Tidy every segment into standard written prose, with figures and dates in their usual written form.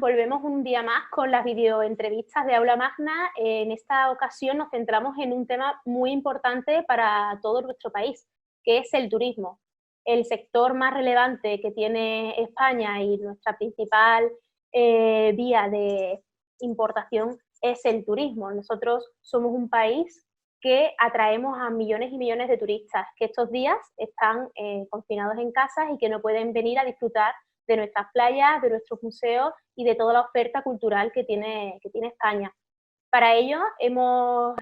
volvemos un día más con las videoentrevistas de Aula Magna. En esta ocasión nos centramos en un tema muy importante para todo nuestro país, que es el turismo. El sector más relevante que tiene España y nuestra principal vía de importación es el turismo. Nosotros somos un país que atraemos a millones y millones de turistas que estos días están confinados en casas y que no pueden venir a disfrutar de nuestras playas, de nuestros museos y de toda la oferta cultural que tiene España. Para ello hemos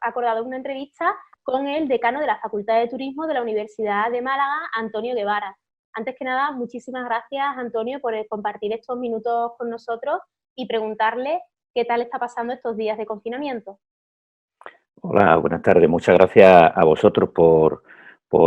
acordado una entrevista con el decano de la Facultad de Turismo de la Universidad de Málaga, Antonio Guevara. Antes que nada, muchísimas gracias, Antonio, por compartir estos minutos con nosotros y preguntarle qué tal está pasando estos días de confinamiento. Hola, buenas tardes. Muchas gracias a vosotros por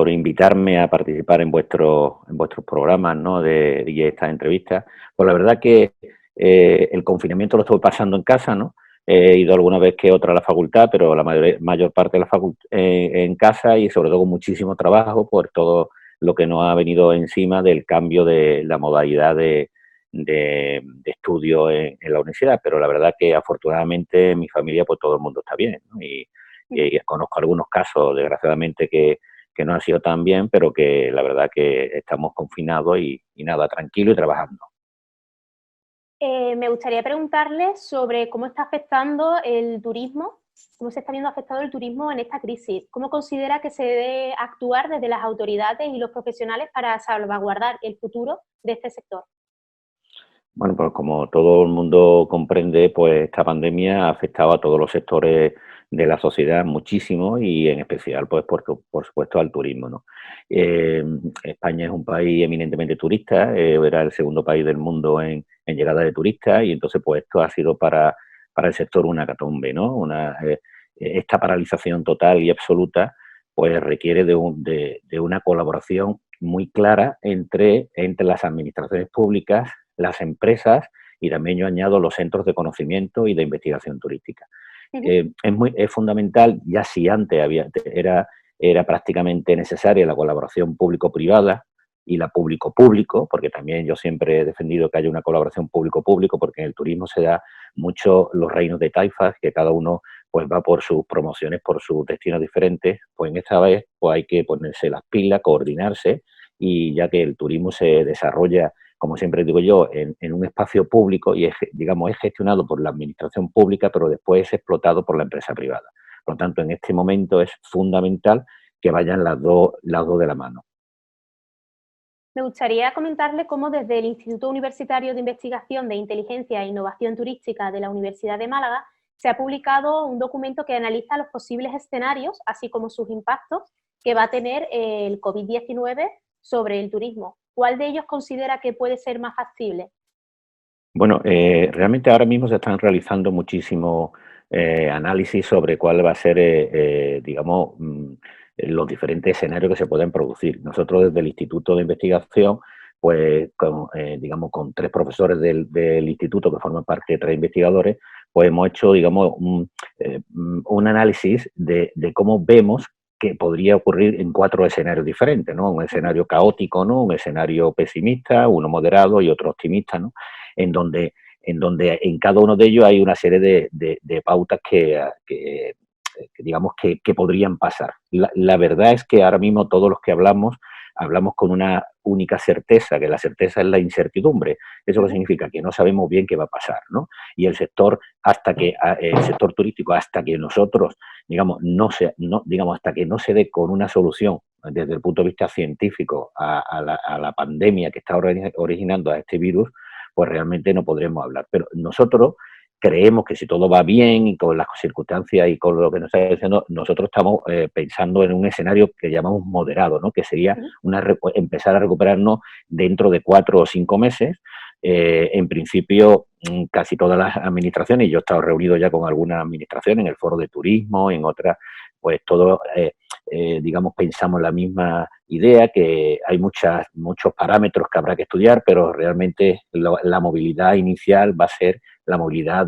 invitarme a participar en vuestros programas, ¿no? Y estas entrevistas. Pues la verdad que el confinamiento lo estoy pasando en casa, ¿no? He ido alguna vez que otra a la facultad, pero la mayor parte de la facultad en casa y sobre todo con muchísimo trabajo por todo lo que nos ha venido encima del cambio de la modalidad de estudio en la universidad. Pero la verdad que afortunadamente en mi familia pues todo el mundo está bien, ¿no? Y conozco algunos casos, desgraciadamente, que no han sido tan bien, pero que la verdad que estamos confinados y nada, tranquilo y trabajando. Me gustaría preguntarle sobre cómo está afectando el turismo, cómo se está viendo afectado el turismo en esta crisis. ¿Cómo considera que se debe actuar desde las autoridades y los profesionales para salvaguardar el futuro de este sector? Bueno, pues como todo el mundo comprende, pues esta pandemia ha afectado a todos los sectores de la sociedad muchísimo y en especial, pues por supuesto, al turismo, ¿no? Eh, España es un país eminentemente turista, era el segundo país del mundo en llegada de turistas y entonces, pues esto ha sido para el sector una hecatombe, ¿no? Esta paralización total y absoluta, pues requiere de una colaboración muy clara entre las administraciones públicas, las empresas y también yo añado los centros de conocimiento y de investigación turística. Ujú. Es fundamental, ya si antes era prácticamente necesaria la colaboración público-privada y la público-público, porque también yo siempre he defendido que haya una colaboración público-público, porque en el turismo se da mucho los reinos de taifas, que cada uno pues va por sus promociones, por sus destinos diferentes, pues en esta vez pues hay que ponerse las pilas, coordinarse, y ya que el turismo se desarrolla, como siempre digo yo, en un espacio público y digamos, es gestionado por la administración pública, pero después es explotado por la empresa privada. Por lo tanto, en este momento es fundamental que vayan las dos de la mano. Me gustaría comentarle cómo desde el Instituto Universitario de Investigación de Inteligencia e Innovación Turística de la Universidad de Málaga se ha publicado un documento que analiza los posibles escenarios, así como sus impactos que va a tener el COVID-19 sobre el turismo. ¿Cuál de ellos considera que puede ser más factible? Bueno, realmente ahora mismo se están realizando muchísimos análisis sobre cuál va a ser, digamos, los diferentes escenarios que se pueden producir. Nosotros desde el Instituto de Investigación, pues, digamos, con tres profesores del instituto que forman parte de tres investigadores, pues hemos hecho, digamos, un análisis de cómo vemos que podría ocurrir en cuatro escenarios diferentes, ¿no? Un escenario caótico, ¿no? Un escenario pesimista, uno moderado y otro optimista, ¿no? en donde, en cada uno de ellos hay una serie de pautas que digamos que podrían pasar. La verdad es que ahora mismo todos los que hablamos con una única certeza, que la certeza es la incertidumbre. ¿Eso qué Ujú. significa? Que no sabemos bien qué va a pasar, ¿no? Y el sector turístico, hasta que nosotros, digamos, digamos, hasta que no se dé con una solución desde el punto de vista científico a la pandemia que está originando a este virus, pues realmente no podremos hablar. Pero nosotros creemos que si todo va bien y con las circunstancias y con lo que nos está diciendo, nosotros estamos pensando en un escenario que llamamos moderado, ¿no? Que sería Ujú. empezar a recuperarnos dentro de 4 o 5 meses. En principio, casi todas las administraciones, y yo he estado reunido ya con algunas administraciones en el foro de turismo, en otras, pues todos, digamos, pensamos la misma idea, que hay muchos parámetros que habrá que estudiar, pero realmente la movilidad inicial va a ser la movilidad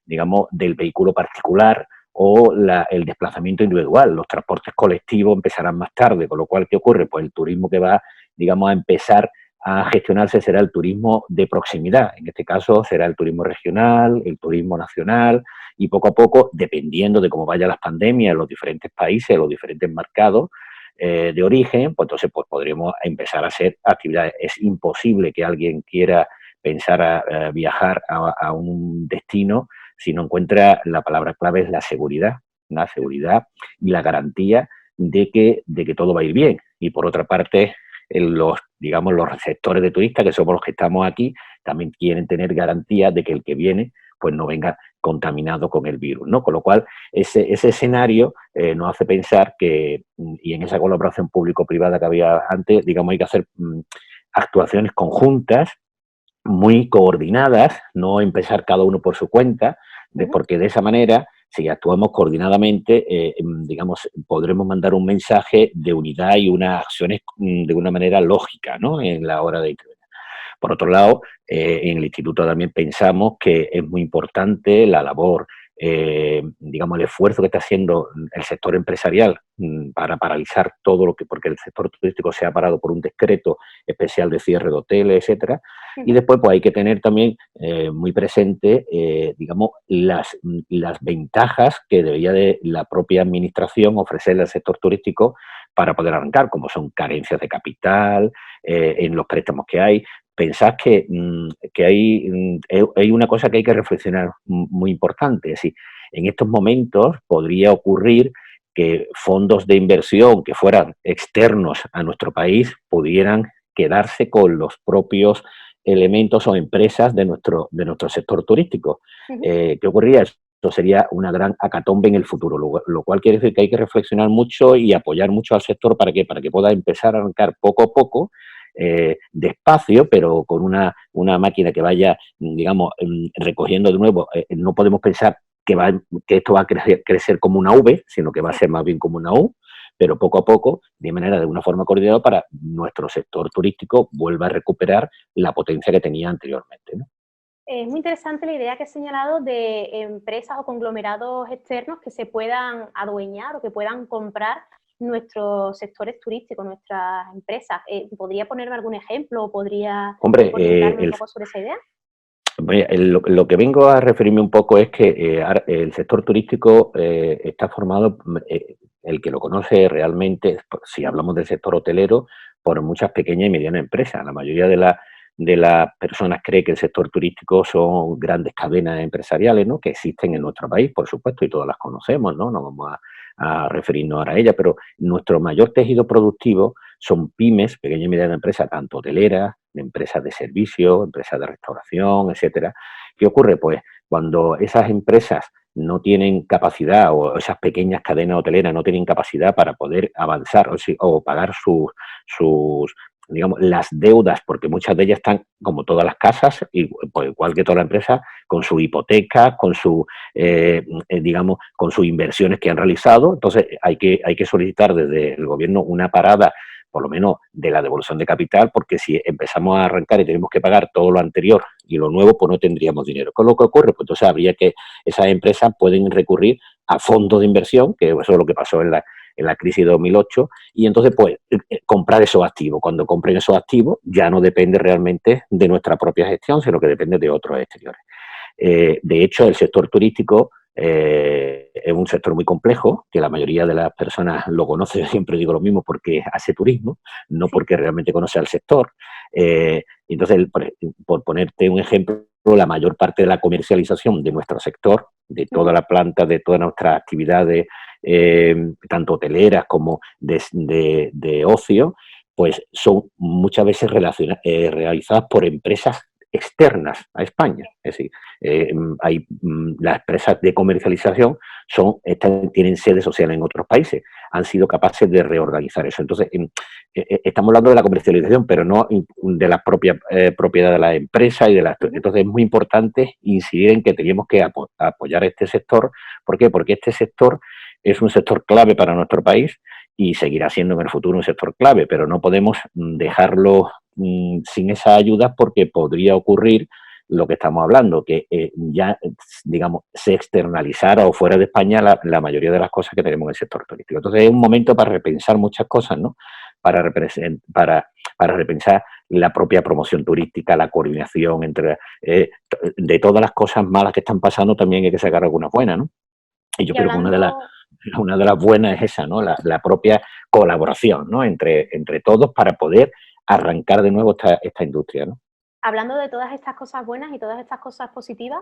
digamos, del vehículo particular o el desplazamiento individual. Los transportes colectivos empezarán más tarde, con lo cual, ¿qué ocurre? Pues el turismo que va, digamos, a empezar a gestionarse será el turismo de proximidad. En este caso será el turismo regional, el turismo nacional y poco a poco, dependiendo de cómo vayan las pandemias en los diferentes países, los diferentes mercados de origen, pues entonces pues podremos empezar a hacer actividades. Es imposible que alguien quiera pensar a viajar a un destino si no encuentra, la palabra clave es la seguridad y la garantía de que todo va a ir bien. Y por otra parte, digamos, los sectores de turistas, que somos los que estamos aquí, también quieren tener garantía de que el que viene pues no venga contaminado con el virus, ¿no? Con lo cual, ese escenario nos hace pensar que, y en esa colaboración público-privada que había antes, digamos, hay que hacer actuaciones conjuntas, muy coordinadas, no empezar cada uno por su cuenta, porque de esa manera, si actuamos coordinadamente, digamos, podremos mandar un mensaje de unidad y unas acciones de una manera lógica, ¿no? En la hora de intervenir. Por otro lado, en el instituto también pensamos que es muy importante la labor, digamos, el esfuerzo que está haciendo el sector empresarial para paralizar todo lo que, porque el sector turístico se ha parado por un decreto especial de cierre de hoteles, etcétera. Y después, pues hay que tener también muy presente, digamos, las ventajas que debería de la propia administración ofrecerle al sector turístico para poder arrancar, como son carencias de capital, en los préstamos que hay. Pensad que hay una cosa que hay que reflexionar muy importante. Es decir, en estos momentos podría ocurrir que fondos de inversión que fueran externos a nuestro país pudieran quedarse con los propios elementos o empresas de nuestro sector turístico. ¿Qué ocurriría? Esto sería una gran acatombe en el futuro, lo cual quiere decir que hay que reflexionar mucho y apoyar mucho al sector para que pueda empezar a arrancar poco a poco, despacio, pero con una máquina que vaya, digamos, recogiendo de nuevo. No podemos pensar que esto va a crecer como una V, sino que va a ser más bien como una U, pero poco a poco, de una forma coordinada para nuestro sector turístico vuelva a recuperar la potencia que tenía anteriormente, ¿no? Es muy interesante la idea que has señalado de empresas o conglomerados externos que se puedan adueñar o que puedan comprar nuestros sectores turísticos, nuestras empresas. ¿Podría ponerme algún ejemplo o podría Hombre, orientarme un poco sobre esa idea? lo que vengo a referirme un poco es que el sector turístico está formado, el que lo conoce realmente, si hablamos del sector hotelero, por muchas pequeñas y medianas empresas. La mayoría de las personas cree que el sector turístico son grandes cadenas empresariales, ¿no? Que existen en nuestro país, por supuesto, y todas las conocemos, ¿no? No vamos a referirnos ahora a ellas, pero nuestro mayor tejido productivo son pymes, pequeñas y medianas empresas, tanto hoteleras, de empresas de servicio, empresas de restauración, etcétera. ¿Qué ocurre? Pues cuando esas empresas no tienen capacidad, o esas pequeñas cadenas hoteleras no tienen capacidad para poder avanzar o pagar sus, digamos, las deudas, porque muchas de ellas están, como todas las casas, pues igual que toda la empresa, con su hipoteca, con digamos, con sus inversiones que han realizado. Entonces hay que solicitar desde el gobierno una parada, por lo menos, de la devolución de capital, porque si empezamos a arrancar y tenemos que pagar todo lo anterior y lo nuevo, pues no tendríamos dinero. ¿Qué es lo que ocurre? Pues entonces habría que, esas empresas pueden recurrir a fondos de inversión, que eso es lo que pasó en la crisis de 2008, y entonces pues comprar esos activos. Cuando compren esos activos ya no depende realmente de nuestra propia gestión, sino que depende de otros exteriores. De hecho, el sector turístico es un sector muy complejo, que la mayoría de las personas lo conoce, yo siempre digo lo mismo, porque hace turismo, no porque realmente conoce al sector. Entonces, por ponerte un ejemplo, la mayor parte de la comercialización de nuestro sector, de toda la planta, de todas nuestras actividades, tanto hoteleras como de ocio, pues son muchas veces realizadas por empresas externas a España. Es decir, las empresas de comercialización tienen sede social en otros países, han sido capaces de reorganizar eso. Entonces, estamos hablando de la comercialización, pero no de la propia propiedad de la empresa y entonces es muy importante incidir en que tenemos que apoyar este sector. ¿Por qué? Porque este sector es un sector clave para nuestro país y seguirá siendo en el futuro un sector clave, pero no podemos dejarlo sin esa ayuda, porque podría ocurrir lo que estamos hablando, que ya, digamos, se externalizara o fuera de España la mayoría de las cosas que tenemos en el sector turístico. Entonces es un momento para repensar muchas cosas, ¿no? para repensar la propia promoción turística, la coordinación entre... de todas las cosas malas que están pasando también hay que sacar algunas buenas, ¿no? Y yo Y creo que hablando, una de las buenas es esa, ¿no? La propia colaboración, ¿no? Entre todos para poder arrancar de nuevo esta industria, ¿no? hablando de todas estas cosas buenas y todas estas cosas positivas,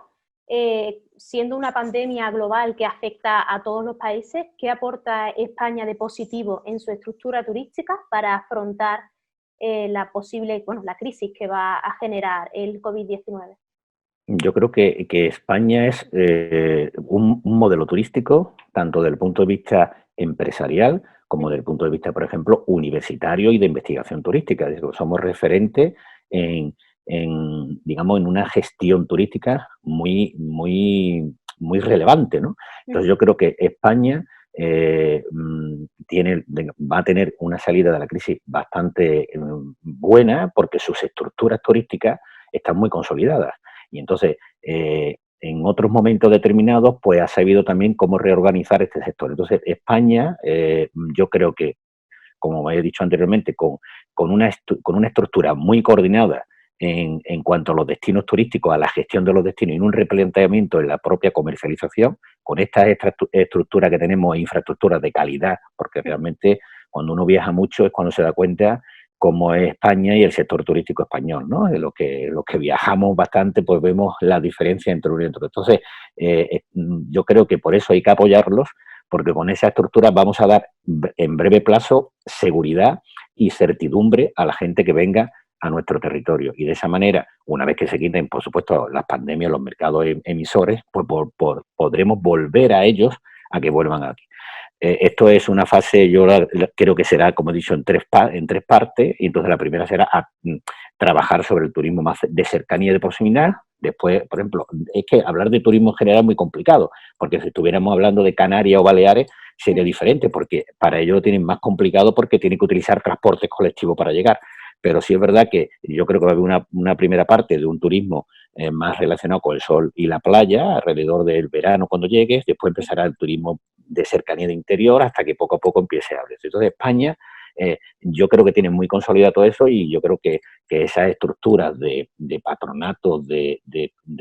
siendo una pandemia global que afecta a todos los países, ¿qué aporta España de positivo en su estructura turística para afrontar la posible, bueno, la crisis que va a generar el COVID-19? Yo creo que España es un modelo turístico, tanto desde el punto de vista empresarial como desde el punto de vista, por ejemplo, universitario y de investigación turística. Es decir, somos referentes en, digamos, en una gestión turística muy relevante, ¿no? Entonces yo creo que España va a tener una salida de la crisis bastante buena porque sus estructuras turísticas están muy consolidadas. Y entonces, en otros momentos determinados, pues ha sabido también cómo reorganizar este sector. Entonces, España, yo creo que, como he dicho anteriormente, con una estructura muy coordinada en cuanto a los destinos turísticos, a la gestión de los destinos y un replanteamiento en la propia comercialización, con esta estructura que tenemos e infraestructuras de calidad, porque realmente cuando uno viaja mucho es cuando se da cuenta cómo es España y el sector turístico español, ¿no? Los que viajamos bastante, pues vemos la diferencia entre uno y otro. Entonces, yo creo que por eso hay que apoyarlos, porque con esa estructura vamos a dar en breve plazo seguridad y certidumbre a la gente que venga a nuestro territorio. Y de esa manera, una vez que se quiten, por supuesto, las pandemias, los mercados emisores, pues podremos volver a ellos a que vuelvan aquí. Esto es una fase, yo creo que será, como he dicho, en tres partes. Y entonces la primera será trabajar sobre el turismo más de cercanía y de proximidad. Después, por ejemplo, es que hablar de turismo en general es muy complicado, porque si estuviéramos hablando de Canarias o Baleares sería diferente, porque para ellos lo tienen más complicado porque tienen que utilizar transportes colectivos para llegar. Pero sí es verdad que yo creo que va a haber una primera parte de un turismo más relacionado con el sol y la playa, alrededor del verano cuando llegues. Después empezará el turismo de cercanía de interior hasta que poco a poco empiece a abrirse. Entonces, España, yo creo que tiene muy consolidado todo eso y yo creo que esas estructuras de patronatos, de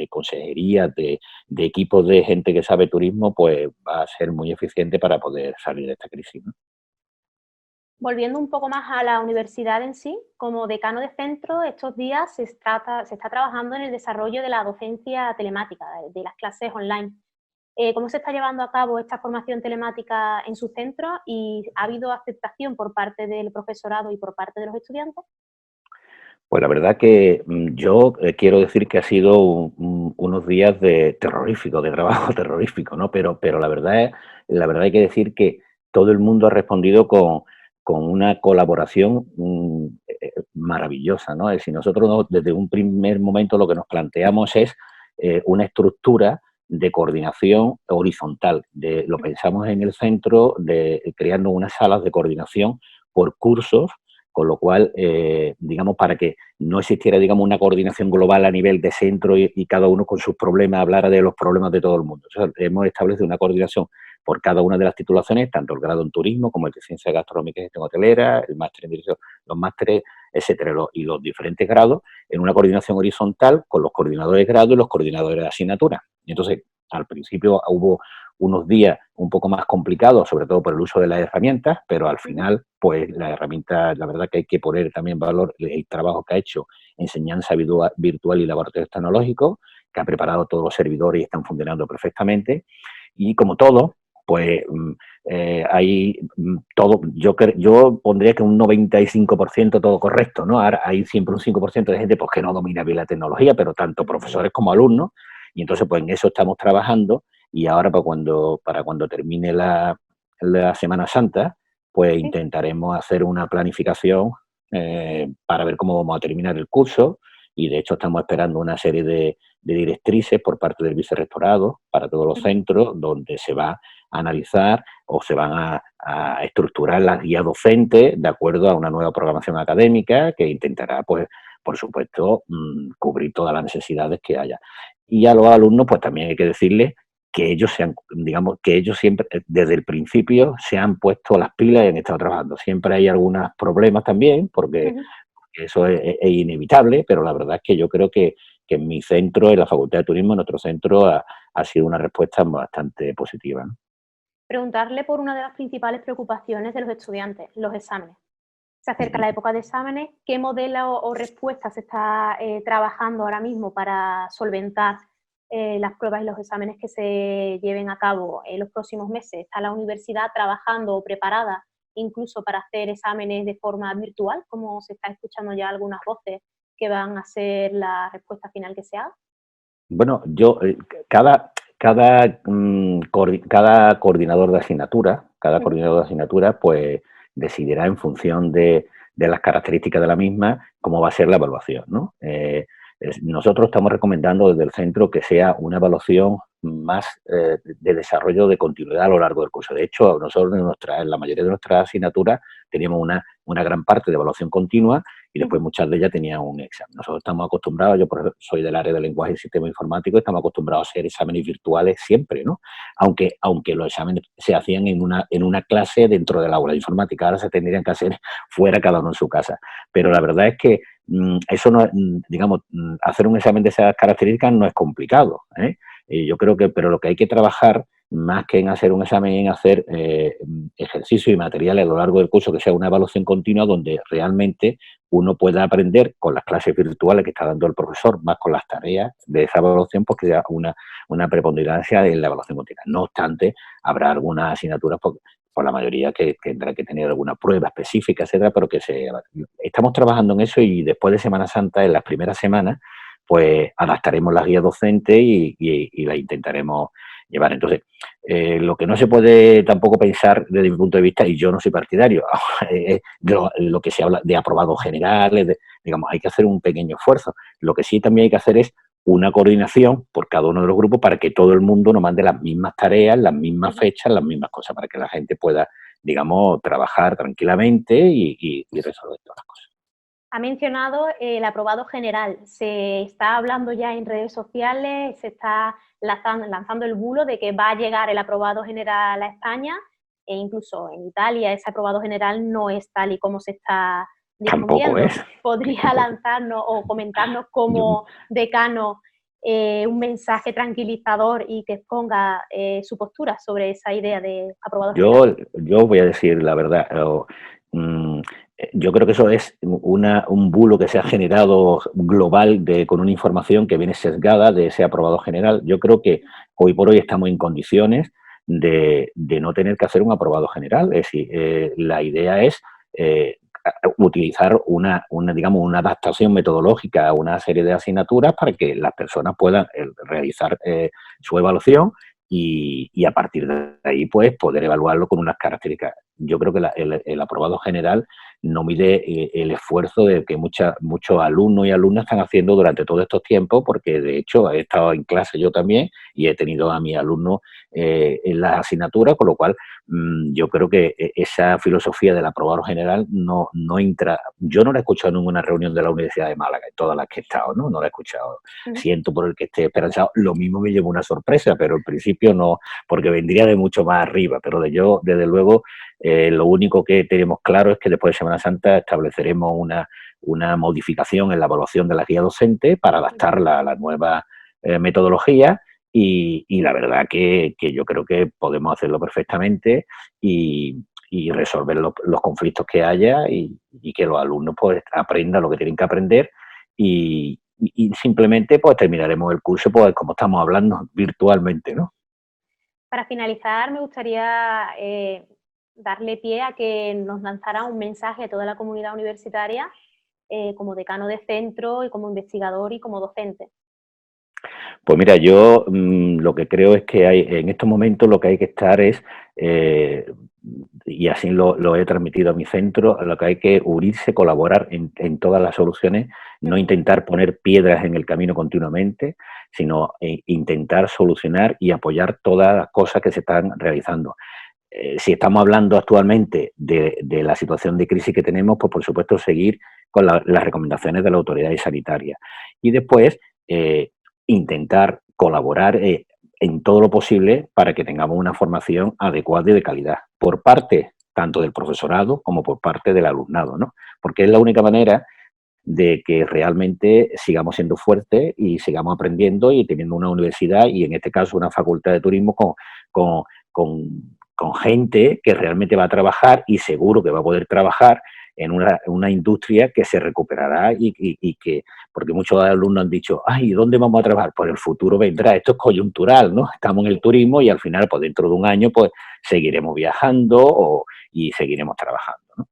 consejerías, de equipos de gente que sabe turismo, pues va a ser muy eficiente para poder salir de esta crisis, ¿no? Volviendo un poco más a la universidad en sí, como decano de centro, estos días se está trabajando en el desarrollo de la docencia telemática, de las clases online. ¿Cómo se está llevando a cabo esta formación telemática en su centro y ha habido aceptación por parte del profesorado y por parte de los estudiantes? Pues la verdad que yo quiero decir que ha sido unos días de terrorífico, de trabajo terrorífico, ¿no? Pero la verdad hay que decir que todo el mundo ha respondido con una colaboración maravillosa, ¿no? Es decir, nosotros desde un primer momento lo que nos planteamos es una estructura de coordinación horizontal. Lo pensamos en el centro, creando unas salas de coordinación por cursos, con lo cual, digamos, para que no existiera, digamos, una coordinación global a nivel de centro y cada uno con sus problemas hablara de los problemas de todo el mundo. Entonces, hemos establecido una coordinación por cada una de las titulaciones, tanto el grado en turismo como el de ciencias gastronómicas y gestión hotelera, el máster en dirección, los másteres, etcétera, y los diferentes grados en una coordinación horizontal con los coordinadores de grado y los coordinadores de asignatura. Y entonces, al principio hubo unos días un poco más complicados, sobre todo por el uso de las herramientas, pero al final, pues la herramienta, la verdad que hay que poner también en valor el trabajo que ha hecho enseñanza virtual y laboratorios tecnológicos, que ha preparado todos los servidores y están funcionando perfectamente. Y como todo, pues hay todo, yo pondría que un 95% todo correcto, ¿no? Ahora hay siempre un 5% de gente pues, que no domina bien la tecnología, pero tanto profesores como alumnos, y entonces pues en eso estamos trabajando y ahora para cuando termine la Semana Santa, pues Sí. intentaremos hacer una planificación para ver cómo vamos a terminar el curso y de hecho estamos esperando una serie de directrices por parte del vicerrectorado para todos los centros donde se va a analizar o se van a estructurar las guías docentes de acuerdo a una nueva programación académica que intentará, pues, por supuesto, cubrir todas las necesidades que haya. Y a los alumnos, pues también hay que decirles que ellos digamos, que ellos siempre, desde el principio, se han puesto las pilas y han estado trabajando. Siempre hay algunos problemas también, porque Ujú. eso es inevitable, pero la verdad es que yo creo que en mi centro, en la Facultad de Turismo, en nuestro centro, ha sido una respuesta bastante positiva, ¿no? Preguntarle por una de las principales preocupaciones de los estudiantes, los exámenes. Se acerca Ujú. la época de exámenes. ¿Qué modelo o respuesta se está trabajando ahora mismo para solventar las pruebas y los exámenes que se lleven a cabo en los próximos meses? ¿Está la universidad trabajando o preparada incluso para hacer exámenes de forma virtual, como se está escuchando ya algunas voces que van a ser la respuesta final que se haga? Bueno, cada Ujú, coordinador de asignatura, pues decidirá en función de las características de la misma cómo va a ser la evaluación, ¿no? Nosotros estamos recomendando desde el centro que sea una evaluación más de desarrollo de continuidad a lo largo del curso. De hecho, nosotros en la mayoría de nuestras asignaturas teníamos una gran parte de evaluación continua y después ujú. muchas de ellas tenían un examen. Nosotros estamos acostumbrados, yo por ejemplo, soy del área de lenguaje y sistema informático, estamos acostumbrados a hacer exámenes virtuales siempre, ¿no? Aunque los exámenes se hacían en una clase dentro del aula de informática, ahora se tendrían que hacer fuera cada uno en su casa. Pero la Ujú. verdad es que eso no, digamos, hacer un examen de esas características no es complicado, ¿eh? Y yo creo que, pero lo que hay que trabajar más que en hacer un examen, en hacer ejercicios y materiales a lo largo del curso, que sea una evaluación continua donde realmente uno pueda aprender con las clases virtuales que está dando el profesor, más con las tareas de esa evaluación, pues que sea una preponderancia en la evaluación continua. No obstante, habrá algunas asignaturas, por la mayoría, que tendrá que tener alguna prueba específica, etcétera, pero estamos trabajando en eso y después de Semana Santa, en las primeras semanas, pues adaptaremos la guía docente y la intentaremos llevar. Entonces, lo que no se puede tampoco pensar desde mi punto de vista, y yo no soy partidario, lo que se habla de aprobados generales, digamos, hay que hacer un pequeño esfuerzo. Lo que sí también hay que hacer es una coordinación por cada uno de los grupos para que todo el mundo nos mande las mismas tareas, las mismas Ujú. fechas, las mismas cosas, para que la gente pueda, digamos, trabajar tranquilamente y resolver todas las cosas. Ha mencionado el aprobado general. Se está hablando ya en redes sociales, se está lanzando el bulo de que va a llegar el aprobado general a España e incluso en Italia ese aprobado general no es tal y como se está Tampoco difundiendo. es, ¿Podría tampoco. lanzarnos o comentarnos Yo, como decano un mensaje tranquilizador y que exponga su postura sobre esa idea de aprobado general? yo voy a decir la verdad. Mm, yo creo que eso es un bulo que se ha generado global con una información que viene sesgada de ese aprobado general. Yo creo que hoy por hoy estamos en condiciones de no tener que hacer un aprobado general. Es decir, la idea es utilizar digamos, una adaptación metodológica a una serie de asignaturas para que las personas puedan realizar su evaluación y a partir de ahí, pues, poder evaluarlo con unas características. Yo creo que el aprobado general no mide el esfuerzo de que muchos alumnos y alumnas están haciendo durante todos estos tiempos, porque de hecho he estado en clase yo también y he tenido a mis alumnos en las asignaturas, con lo cual yo creo que esa filosofía del aprobado general no entra. Yo no la he escuchado en ninguna reunión de la Universidad de Málaga, en todas las que he estado, ¿no? No la he escuchado. Ujú. Siento por el que esté esperanzado. Lo mismo me llevó una sorpresa, pero al principio no, porque vendría de mucho más arriba. Pero desde luego, lo único que tenemos claro es que después de Semana Santa estableceremos una modificación en la evaluación de la guía docente para adaptarla a la nueva metodología y la verdad que yo creo que podemos hacerlo perfectamente y resolver los conflictos que haya y que los alumnos pues aprendan lo que tienen que aprender y simplemente pues terminaremos el curso pues como estamos hablando virtualmente, ¿no? Para finalizar, me gustaría darle pie a que nos lanzara un mensaje a toda la comunidad universitaria como decano de centro y como investigador y como docente. Pues mira, yo lo que creo es que en estos momentos lo que hay que estar es, eh, y así lo he transmitido a mi centro, lo que hay que unirse, colaborar en todas las soluciones, no Ujú, intentar poner piedras en el camino continuamente, sino intentar solucionar y apoyar todas las cosas que se están realizando. Si estamos hablando actualmente de la situación de crisis que tenemos, pues por supuesto seguir con las recomendaciones de las autoridades sanitarias. Y después, intentar colaborar. en todo lo posible para que tengamos una formación adecuada y de calidad, por parte tanto del profesorado como por parte del alumnado, ¿no? Porque es la única manera de que realmente sigamos siendo fuertes y sigamos aprendiendo y teniendo una universidad y en este caso una facultad de turismo con, con gente que realmente va a trabajar y seguro que va a poder trabajar en una industria que se recuperará y que, porque muchos alumnos han dicho, ay, ¿dónde vamos a trabajar? Pues el futuro vendrá, esto es coyuntural, ¿no? Estamos en el turismo y al final, pues dentro de un año, pues seguiremos viajando y seguiremos trabajando, ¿no?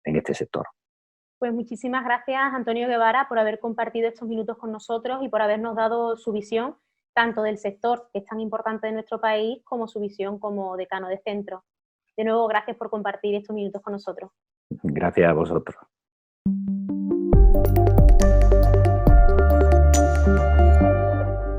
En este sector. Pues muchísimas gracias, Antonio Guevara, por haber compartido estos minutos con nosotros y por habernos dado su visión, tanto del sector, que es tan importante en nuestro país, como su visión como decano de centro. De nuevo, gracias por compartir estos minutos con nosotros. Gracias a vosotros.